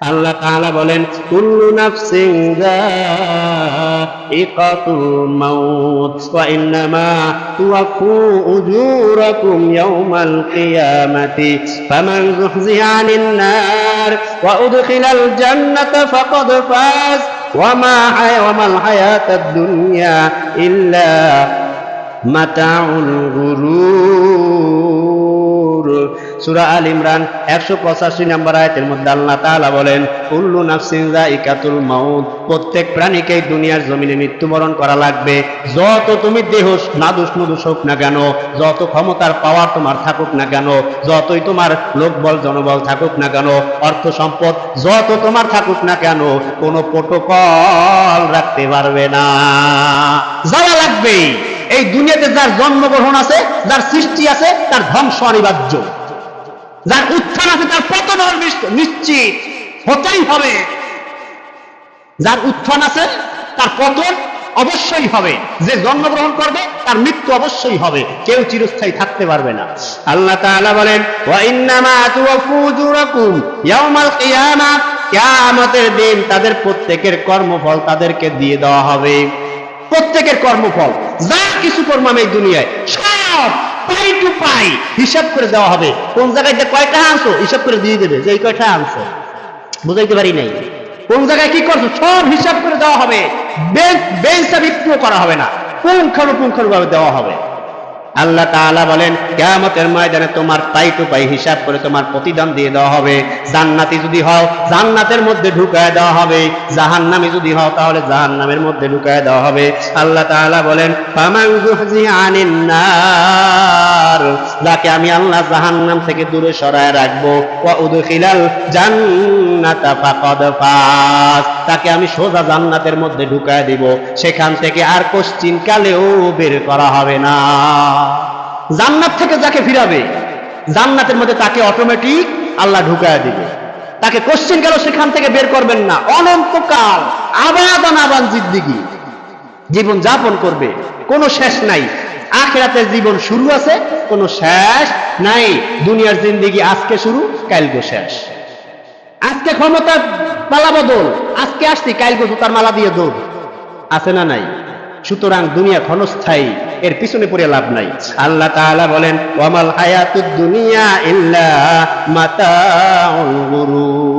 আল্লাহ তাআলা বলেন কুল্লু নাফসিন যায়িকাতুল মাউত ওয়া ইন্নামা তুওয়াফু উজুরাকুম ইয়াওমাল কিয়ামাতি ফামান যুহজিহা আনিন নার ওয়া উদখিলাল জান্নাতা ফাকাদ ফাজ ওয়া মাল হায়াতুদ দুনিয়া ইল্লা মাতাউল গুরুর। সূরা আল ইমরান 185 নম্বর আয়াতের মধ্যে আল্লাহ তাআলা বলেন কুল্লু নাফসিন যায়িকাতুল মাউত, প্রত্যেক প্রাণীকে দুনিয়ার জমিনে মৃত্যুবরণ করা লাগবে। যত তুমি দেহ নাদুস নুদুস হোক না কেন, যত ক্ষমতার পাওয়ার তোমার থাকুক না কেন, যতই তোমার লোকবল জনবল থাকুক না কেন, অর্থ সম্পদ যত তোমার থাকুক না কেন, কোনো প্রোটোকল রাখতে পারবে না, যাওয়া লাগবে। এই দুনিয়াতে যার জন্মগ্রহণ আছে, যার সৃষ্টি আছে, তার ধ্বংস অনিবার্য। যার উত্থান আছে তার পতন নিশ্চিত হতেই হবে। যার উত্থান আছে তার পতন অবশ্যই হবে। যে জন্মগ্রহণ করবে তার মৃত্যু অবশ্যই হবে, কেউ চিরস্থায়ী থাকতে পারবে না। আল্লাহ তাআলা বলেন ওয়া ইন্নামা তুওয়াফু উজুরাকুম ইয়াওমাল কিয়ামাহ, কিয়ামতের দিন তাদের প্রত্যেকের কর্মফল তাদেরকে দিয়ে দেওয়া হবে। প্রত্যেকের কর্মফল যা কিছু করলাম এই দুনিয়ায় সব পাই টু পাই হিসাব করে দেওয়া হবে। কোন জায়গায় যে কয়টা আনছো হিসাব করে দিয়ে দেবে, যে এই কয়টা আনছো। বুঝাইতে পারি নাই? কোন জায়গায় কি করছো সব হিসাব করে দেওয়া হবে, বেঞ্চটা একটুও করা হবে না, পুঙ্খানুপুঙ্খানুভাবে দেওয়া হবে। আল্লাহ তাআলা বলেন কিয়ামতের ময়দানে তোমার পাই টু পাই হিসাব করে তোমার প্রতিদান দিয়ে দেওয়া হবে। জান্নাতি যদি হও জান্নাতের মধ্যে ঢুকায় দেওয়া হবে, জাহান্নামী যদি হও তাহলে জাহান্নামের মধ্যে ঢুকায় দেওয়া হবে। আল্লাহ তাআলা বলেন ফামান যুহজিহা আনিন নার, যাকে আমি আল্লাহ জাহান্নাম থেকে দূরে সরায় রাখবো, ওয়া উদখিলাল জান্নাতা ফাকাদ ফাজ, তাকে আমি সোজা জান্নাতের মধ্যে ঢুকায় দিব, সেখান থেকে আর কোশ্চিন কালেও বের করা হবে না। জান্নাত থেকে যাকে ফিরাবে জান্নাতের মধ্যে তাকে অটোমেটিক আল্লাহ ঢুকায় দিবে, তাকে কোশ্চিন কালেও সেখান থেকে বের করবেন না। অনন্তকাল আবাদান আবাদ জিন্দেগি জীবন যাপন করবে, কোনো শেষ নাই। আখিরাতের জীবন শুরু আছে, কোনো শেষ নাই। দুনিয়ার জিন্দেগি আজকে শুরু কালকে শেষ। আজকে ক্ষমতার পালা বদল, আজকে আসছি কালকে জুতার মালা দিয়ে দৌড়, আছে না নাই? সুতরাং দুনিয়া ক্ষণস্থায়ী, এর পিছনে পড়ে লাভ নাই। আল্লাহ তাআলা বলেন ওয়ামাল হায়াতুদ দুনিয়া ইল্লা মাতাউল গুরুর।